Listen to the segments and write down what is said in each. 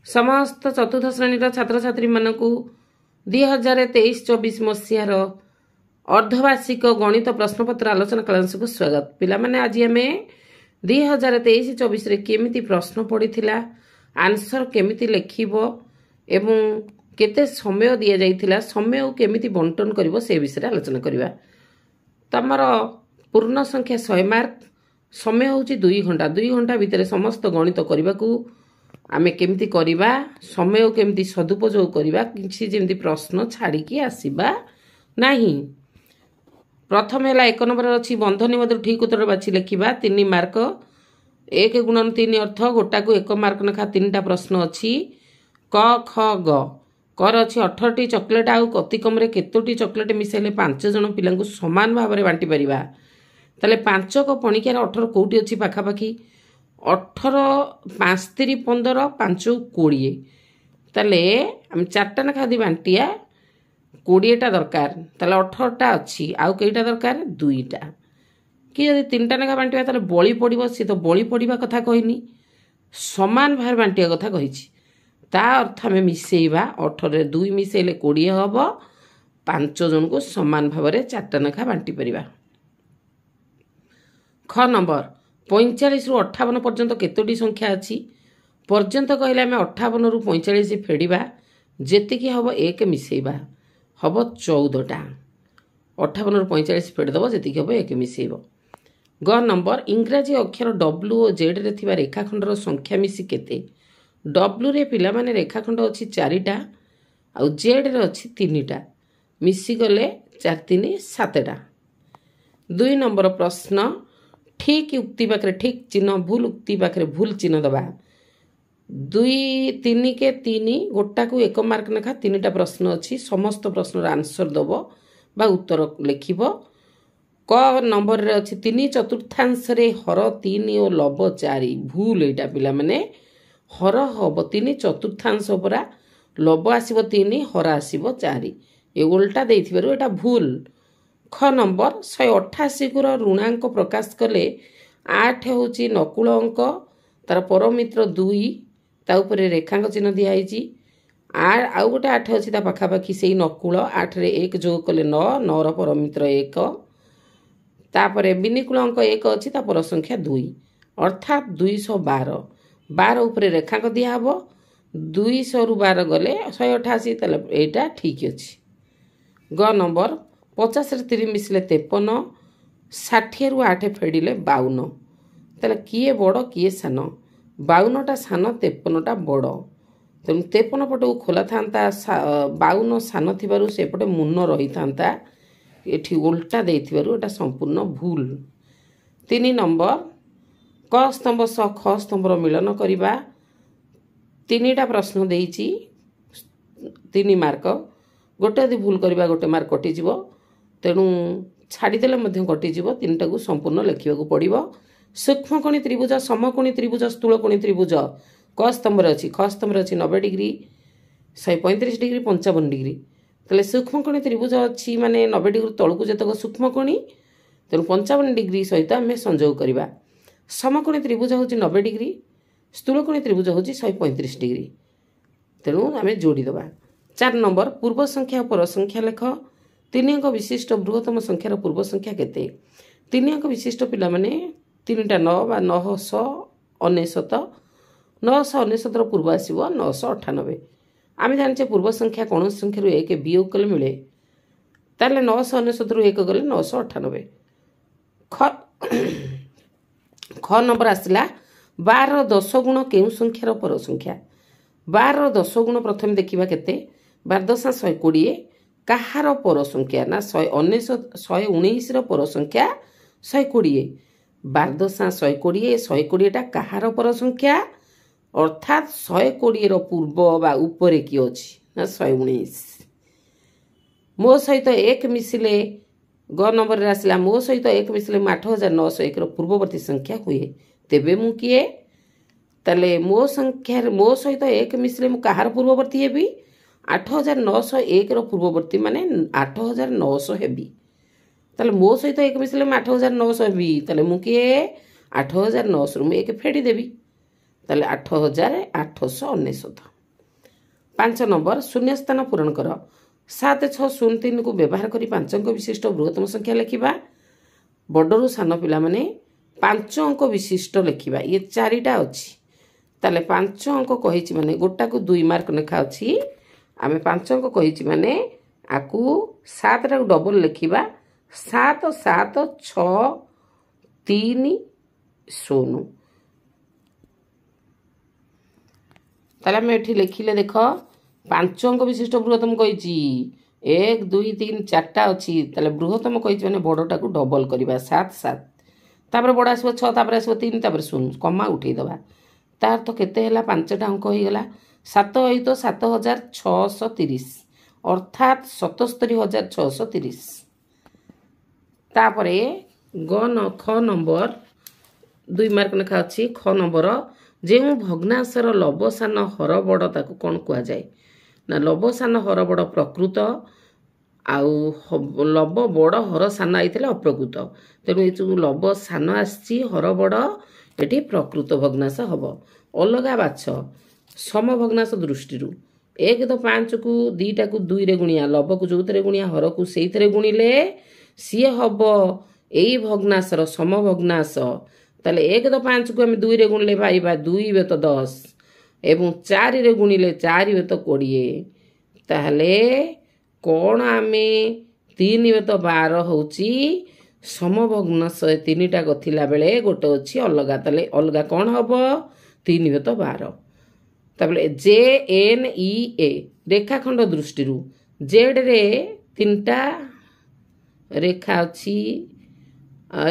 समस्त चतुर्थ श्रेणी छात्र छात्री मानक 2023-24 मसीहार अर्धवार्षिक गणित प्रश्नपत्र आलोचना क्लास को स्वागत। पिला माने आज आम 2023-24 केमिति प्रश्न पड़ीथिला, आंसर केमिति लिखिब एवं केते समय दिया जाइथिला, समय केमिति बंटन करिवो से विषय आलोचना करिवा। तमर पूर्ण संख्या 100 मार्क, समय होची 2 घंटा। 2 घंटा भितर समस्त गणित करबा को आमे केमिति करिबा, समय केमिति सदुपयोग करिबा, किछि जेमिति प्रश्न छाड़ी की आसीबा नाही। प्रथम है 1 नंबर अच्छी बंधनी मध्य ठीक उत्तर बाछि लिखिबा। 3 मार्क, 1 गुणन 3 अर्थ गोटा को 1 मार्क लेखा 3टा प्रश्न अच्छी। क ख ग कर अच्छी 18टी चॉकलेट आउ अति कम रे केतोटी चॉकलेट मिसाइले 5 जन पिला समान भाव में बांटी परिबा। ताले 5 को पणिकार 18 कोटी अच्छी पाखापाखि 18 5 3 15 5 20। ताले हम 4टा लेखा दी बांटिया 20टा दरकार, ताले 18टा अच्छी आउ कईटा दरकार 2टा। कि यदि 3टा लेखा बांटिया ताले बळी पड़िबो, सी तो बळी पड़िबा कथा कहनी, समान भाव बांटिया कथा कहिछि। ता अर्थ आम मिसेइबा 18 रे 2 मिसेइले 20 हम, 5 जन को समान भाव में 4टा लेखा बांटी परिबा। ख नंबर 45 रु 58 पर्यंत केतोटी संख्या अच्छी पर्यंत कहले आम 58 रु 45 फेड़िबा, जेतिकी हम 1 मिसेइबा हम 14टा। 58 रु 45 फेड़दब, जेतिकी हम 1 मिसेइब। ग नंबर इंग्राजी अक्षर डब्ल्यू और जेड रे थिबा रेखाखंडर संख्या मिसी केते। डब्ल्यू रे पिला माने रेखाखंड अच्छी 4टा आउ जेड रे अच्छी 3टा, मिसी गले 4 3 7टा। 2 नंबर प्रश्न, ठीक उक्ति पाखे ठीक चिन्ह, भूल उक्ति पाखे भूल चिन्ह दबा। 2 3 के 3 गोटा को 1 मार्क लेखा 3टा प्रश्न अच्छी, समस्त प्रश्न आंसर दब बा उत्तर लिखिब। क नंबर रे अच्छी 3 चतुर्थांश रे हर 3 और लब 4, भूल एटा पिला माने हर हम 3 चतुर्थांश परा, लब आसीबो 3 हर आसीबो 4, ए उल्टा देइथिबारु एटा भूल। ख नंबर 188 को ऋणांक प्रकाश कले 8 होची नकुल अंक, तार परमित्र 2, ता ऊपर रेखांक चिन्ह दिया है। आउ गोटे 8 अच्छी पाखापाखि से नकुल, 8 रे 1 जोग कले 9, 9 रो परमित्र 1, तापर बिनिकुल अंक 1 अच्छी ता पर संख्या 2, अर्थात 212। 12 ऊपर रेखांक दिया हबो, 200 रु 12 गले 188, ताले एटा ठीक अछि। ग नंबर 50 रे 3 मिसले 53, 60 रु 8 फेडिले 52, ताले किए बड़ किए सान। 52टा सान, 53टा बड़, तेणु 53 पट को खोला था, 52 सान थिबारु सेपटे मुन रही था, एठी उल्टा देइथिबारु एटा संपूर्ण भूल। 3 नंबर क स्तंभ सह ख स्तंभर मिलन करिबा। 3टा प्रश्न देइछि, 3 मार्क, गोटे यदि भूल करिबा गोटे मार्क कटि जिवो, तेणु छाड़ीदेले मध्य कटिଯିब। 3टा को संपूर्ण लिखा पड़ो। सूक्ष्मकोणी त्रिभुज, समकोणी त्रिभुज, स्थूलकोणी त्रिभुज क स्तंभ अच्छी, ख स्तंभ अच्छी 90 डिग्री, 135 डिग्री, 55 डिग्री। तेल सूक्ष्मकोणी त्रिभुज अच्छी माने 90 डिग्री तलू जतक सूक्ष्मकोणी, तेणु 55 डिग्री सहित आम संयोग करवा। समकोणी त्रिभुज हूँ 90 डिग्री, स्थूलकोणी त्रिभुज हूँ 135 डिग्री, तेणु आम जोड़ीदबा। 4 नंबर पूर्व संख्या पर संख्या लेख। 3 अंक विशिष्ट बृहत्तम संख्यार पूर्व संख्या केते। 3 अंक विशिष्ट पिला माने 3टा 9 बा 999, 999 पूर्व आसीबो 998। आम जाने पूर्व संख्या कौन संख्या 1 वियोग कले मिले, ताले 999 रु 1 गले 998। ख नंबर आसला 12 10 गुण केउ संख्यार पर संख्या। 12 10 गुण प्रथम देखिबा केते। 12 दशा 120, कहार पर संख्या ना 119 पर संख्या 120। 12 दशा 120, 120टा कहार पर संख्या, अर्थात 120 रो पूर्व बा ऊपर कि अछि ना 119। मो सहित 1 मिसिले ग नंबर रे आसला, मो सहित 1 मिसिले 8901 रो पूर्ववर्ती संख्या हुए। तेबे मु किए, ताले मो सहित 1 मिसिले मु कहार पूर्ववर्ती हेबी, 8901 रो पूर्ववर्ती माने 8900 हेबी। ताले मो सहित 1 मिसिले 8900 हेबी, ताले मु किए 8900 रु 1 फेडी देबी, ताले 8899। 5 नंबर शून्य स्थान पूरण कर 7 6 0 3 को व्यवहार कर 5 अंक विशिष्ट बृहत्तम संख्या लिखा बड़रू सान पिला माने 5 अंक विशिष्ट लिखा ये 4टा अच्छी ताले 5 अंक कही माने गोटा को 2 मार्क लेखा अच्छी आम 5 अंक कही माने आकु 7 टा डबल लिखा 7 7 6 3 0 ताले आम एठी लिखिले देख 5 अंक विशिष्ट बृहत्तम कही 1 2 3 4टा अच्छी ताले बृहत्तम कही माने बड़टा को डबल करवा 7 7 तापर बड़ आसो 6 तापर आसो 3 तापर 0 कमा उठे दबा तार तो केते हला 5टा अंक हो गला 7 तो 7630 अर्थात 77630 तापरे ख नंबर 2 मार्क लिखा अच्छी ख नंबर जो भग्नांशर लबसान हर बड़ ताको कौन कह जाए ना लबसान हर बड़ प्रकृत आउ लब बड़ हर सान आई अप्रकृत तेणु ये लब सान आसी हर बड़ ये प्रकृत भग्नांश हम अलग बाछ सम भग्नांश दृष्टि 1 तो 5 को 2टा को 2 रे गुणिया लब को जो थे गुणिया हर को से गुणिले सी हम यही भग्नांशर सम भग्नांश ताले 1 तो 5 को आम 2 रे गुणिले पाइबा 2 बेत 10 एवं 4 रे गुणिले 4 बेत 20 ताहले कौन आम 3 बेत 12 होची समभग्नांश 3टा थिला बेले गोटे अच्छी अलग ताले अलग कौन हम 3 बेत 12 तापले जे एन ई ए रेखाखंड दृष्टि जेड रे 3टा रेखा अच्छी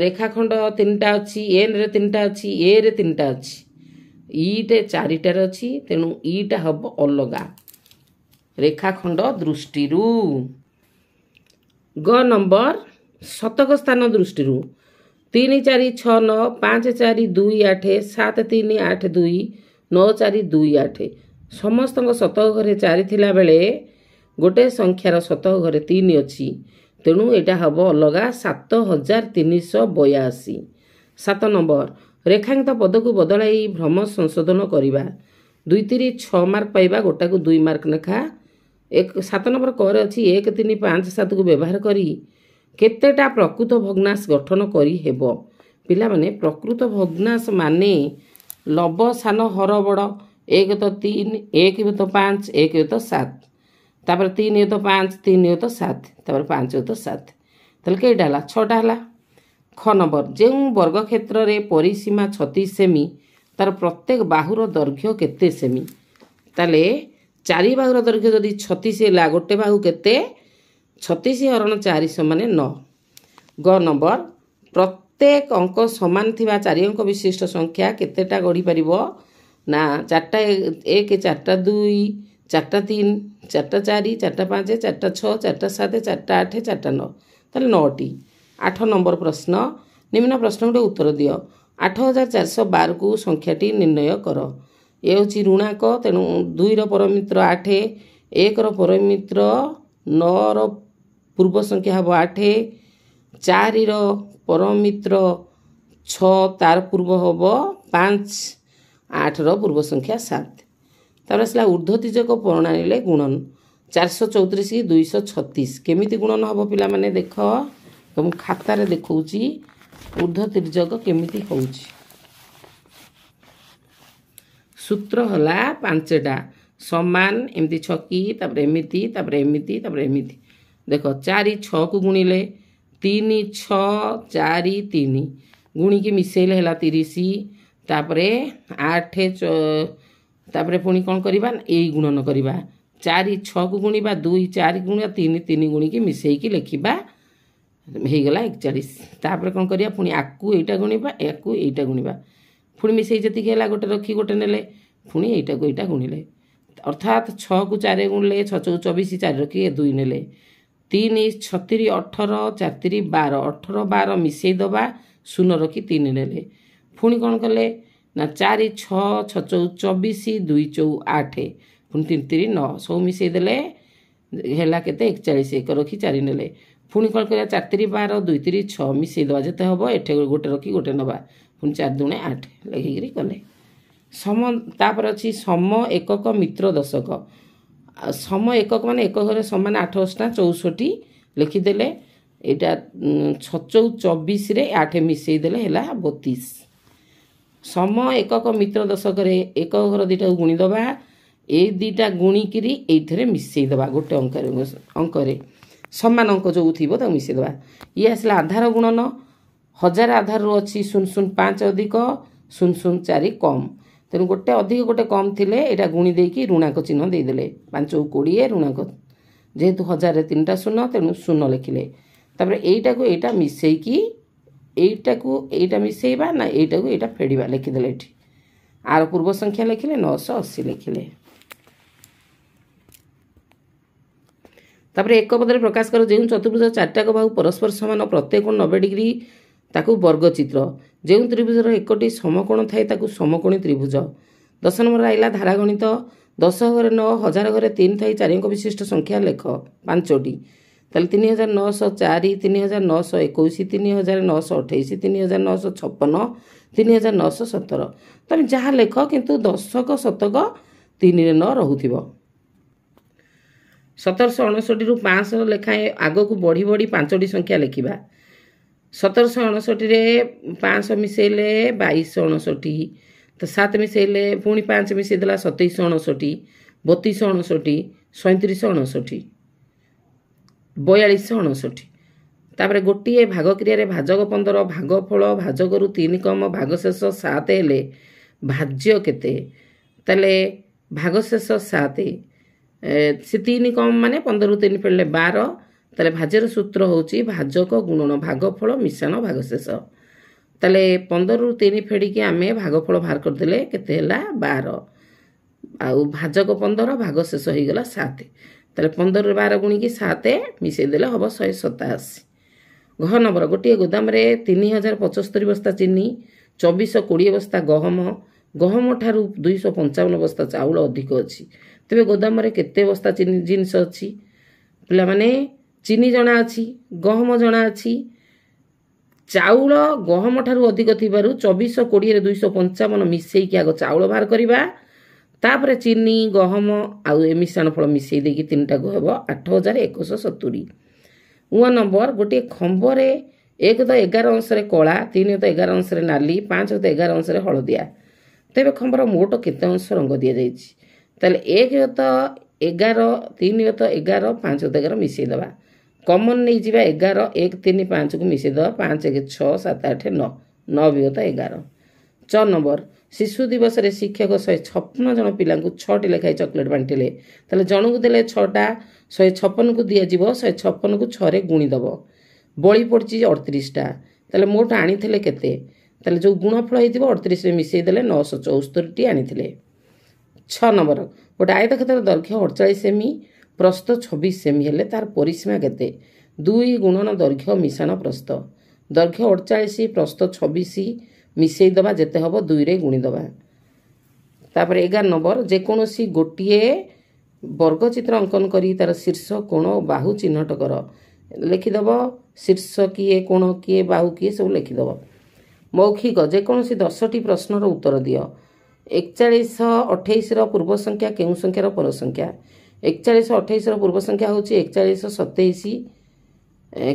रेखाखंड 3टा अच्छी एन रे 3टा अच्छी ए रे 3टा अच्छी ईटे 4टार अच्छी तेणु ईटा हम अलग रेखाखंड दृष्टि ग नंबर शतक स्थान दृष्टि 3 4 6 9 5 4 2 8 7 3 8 2 9 4 2 8 समस्त शतक घरे 4 थिला बेले गोटे संख्यार शतक घरे 3 अच्छी तेणु यहाँ हम अलग 7382 7 नंबर रेखांकित पद को बदलाई भ्रम संशोधन करवा 2 3 6 मार्क पाइबा गोटा को 2 मार्क लेखा 7 नंबर करे अच्छी 1 3 5 7 को व्यवहार करी केतेटा प्रकृत भग्नांश गठन करी हेबो पिला माने प्रकृत भग्नांश माने लब सान हर बड़ 1 तो 3 1 तो 5 1 तो 7 तापर 3 तो 5 3 तो 7 तापर 5 तो 7 तले केटा हला 6टा हला ख नंबर जो वर्ग क्षेत्र रे परिसीमा 36 सेमी तार प्रत्येक बाहुर दैर्घ्य केते सेमी ताले 4 बाहुर दैर्घ्य जदि 36 हला गोटे बाहु केते 36 हरण 4 समान 9 ग नंबर प्रत्येक अंक समान थिबा 4 अंक विशिष्ट संख्या केतेटा गढ़ी परिबो ना 4टा 1 4टा 2 4टा 3 4टा 4 4टा 5 4टा 6 4टा 7 4टा 8 4टा 9 ताले 9टी 8 नंबर प्रश्न निम्न प्रश्न गुटे उत्तर दियो 8412 को संख्याटी निर्णय कर ये हूँ ऋणाक तेणु 2 रो परमित्र 8 1 रो परमित्र 9 रो पूर्व संख्या हम 8 4 रो परमित्र 6 तार पूर्व हम 5 8 रो पूर्व संख्या 7 तार आसला ऊर्ध्वतिजक प्रणाली गुणन 434 की 236 केमिति गुणन हम पिला माने देख तुम खातार देखौची ऊर्ध्वतिजक केमिति होउची सूत्र हला 5टा समान एमती छकी तापर एमिति तापर एमिति तापर एमिति देख 4 6 को गुणिले 3 6 4 3 गुणी की मिसेले हला 30 तापरे 8 तापरे पुणी कौन करबा ए गुणन करबा 4 6 को गुणिबा 2 4 गुणिबा 3 3 गुणी की मिसेई की लिखिबा हे गला 41 तापरे कौन करिया पुणी आकु एटा गुणिबा याकु एटा गुणिबा पुणी मिसेई जति के हला गोटे रखी गोटे नेले पुणी एटा को एटा गुणिले अर्थात 6 को 4 गुणिले 6 को 24 4 रखी 2 नेले 3 36 18 4 12 18 12 मिसेई दबा 0 रखी 3 नेले पुणी कौन कले ना 4 6 6 24 2 4 8 पुणी 3 3 9 सब मिसेई देले हेला केते 41 1 रखी 4 नेले पुणी कौन करिया 4 3 12 2 3 6 मिसेई दबा जेते हबो एठे गोटे रखी गोटे नबा पुणी 4 दूणे 8 लगिकरी कले सम तापर अछि सम एकक मित्र दशक सम एकक मान एक घरे समान 8 8 64 लिखिदेले यहाँ 6 24 8 मिसईदेले है 32 सम एकक मित्र दशक एक घर दुटा गुणीदबा ये दुटा गुणिकी ये मिसईदबा गोटे अंक समान अंक जो थी मिसईदबा ये आसला आधार गुणन 1000 आधार अच्छी 0.05 अधिक 0.04 कम तेणु गोटे अधिक गोटे कम थिले एटा गुणी देकी ऋणाक चिन्ह देदेले 5 20 ऋणाक जेहेतु 1000 रे 3टा शून्य तेणु शून्य लिखिले तापर एटा को एटा मिसेकी एटा मिसेइबा ना एटा को एटा फेडिबा लिखिदेले एठी आर पूर्व संख्या लिखिले 980 लिखिले तापर एक पदरे प्रकाश कर जे चतुर्भुज 4टाक बाहु परस्पर समान प्रत्येक 90 डिग्री ताकू वर्गचित्र जो त्रिभुजर एकटी समकोण थाए ताकू समकोणी त्रिभुज 10 नंबर आइला धारागणित 10 घरे 9 1000 घरे 3 थाई 4 अंक विशिष्ट संख्या लेख 5टी ताले 3904 3921 3928 3956 3917 तुम जहाँ लेख किंतु दशक शतक 3 रे 9 रहुथिब 1759 रु 500 लेखाएं आग को बढ़ी बढ़ी 5टी संख्या लिखा 1759 रे 500 मिसेले 2259 तो 7 मिसेले पुणी 5 मिसेदेला 2759 3259 3759 4259 तापर गोटे भाग क्रिया भाजक 15 भागफल भाजक रु 3 कम भागशेष 7 हेले भाज्य केते ताले भागशेष 7 से 3 कम माने 15 रु 3 फेले 12 ताले भाज्यर सूत्र होची भाजक गुणन भागफल मिश्रण भागशेष ताले 15 रु 3 फेडिकी आमे भागफल बाहर करदेले केते हैला 12 आउ भाजक 15 भागशेष होई गला 7 ताले 15 रे 12 गुणिकी 7 मिसई देले हबो 187 घ नंबर गोटे गोदाम रे 3075 बस्ता चीनी 2420 बस्ता गहम ठारू 255 बस्ता चाउल अधिक अछि तेबे गोदाम रे केते बस्ता चीनी जिनिस अछि पिला माने चीनी जना अछि गहम जना अछि चाउल गहम ठारू अधिक थिबारु 2420 रे 255 मिसई कि आगो चाउल बाहर करिबा तापर चीनी गहम आउ ए मिश्रण फल मिसई देकी तीनटा को हेबो 8170 उ नंबर गोटे खंबरे 1 तो 11 अंश रे कला 3 तो 11 अंश रे नाली 5 तो 11 अंश रे हळदिया तेबे खंबर मोट केते अंश रंग दिया जाईछि ताले 1 तो 11 3 तो 11 5 तो 11 मिसई दबा कॉमन नहीं जीवा 11 1 3 5 को मिसई दबा 5 1 6 7 8 9 9 भी होता 11 4 नंबर शिशु दिवस रे शिक्षक 156 जन पिला 6 लेखाई चॉकलेट बांटिले ताले जन को देले 6टा 156 को दिया जीवो 156 को 6 रे गुणी दबो बळी पड़ची 38टा ताले मोट आनी थिले केते ताले जो गुणफल हेतिबो 38 रे मिसई देले 974 टी आनी थिले 6 नंबर गोटे आयतक्षेत्र दैर्घ्य 48 सेमी प्रस्थ 26 सेमी हेले तार परिसीमा केते 2 गुणन दैर्घ्य मिश्रण प्रस्थ दैर्घ्य 48 प्रस्थ 26 मिसई दबा जेते हबो 2 रे गुणी दबा तापर 11 नंबर जेकोनोसी गोटिए वर्गचित्र अंकन करी तार शीर्ष कोण बाहु चिन्हट कर लिखिदब शीर्ष किए कोण किए बाहु किए सब लिखिदब मौखिक जेकोनोसी 10टी प्रश्नर उत्तर दियो 4128 पूर्व संख्या केउ संख्यार पर संख्या 4128 पूर्व संख्या होची 4127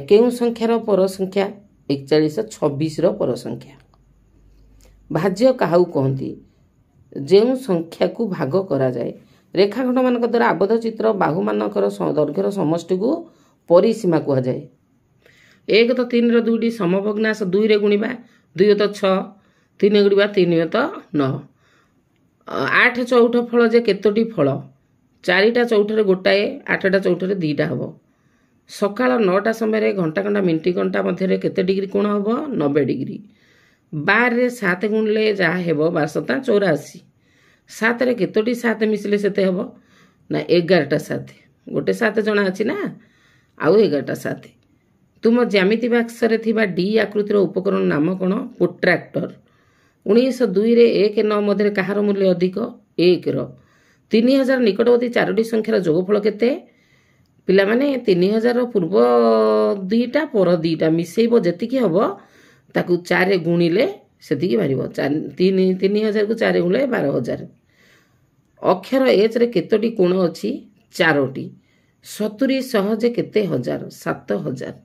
केउ संख्यार पर संख्या 4126 पर संख्या भाज्य काहू कहती जो संख्या को भाग करा जाए रेखाखंड मान द्वारा आबद्ध चित्र बाहु मानकर दैर्घ्यर समष्टि को परिसीमा कह जाए 1 तो 3 रो 2टी समभग्नांश 2 रे गुणिबा 2 तो 6 3 गुणिबा 3 तो 9 8 चौठ फल जे केतोटी फल 4टा चौठरे गोटाए 8टा चौठरे 2टा हबो सकाळ 9टा समय घंटा घंटा मिनिट घंटा मध्य केते डिग्री कोण हबो 90 डिग्री 12 रे 7 गुणले जहा हेबो 12 84 7 रे केतोटी 7 मिसले सेते हबो ना 11टा 7 गोटे 7 जना अछि ना आउ 11टा 7 तुम ज्यामिति बाक्स रे थिबा डी आकृतिर उपकरण नाम कोन प्रोट्रैक्टर 1902 रे 1 9 मध्य कहार मूल्य अधिक 1 रो 3000 निकटवर्ती 4टी संख्यार जोगफल केते पिला माने 3000 पूर्व 2टा पर 2टा मिसेइबो जेतिकी हबो ताकू 4 रे गुणिले सेतिकी बारिबो 3000 को 4 गुणिले 12000 अक्षर एच रे केतोटी कोण अछि 4ଟି 70 ସହଜେ କେତେ ହଜାର? 7000।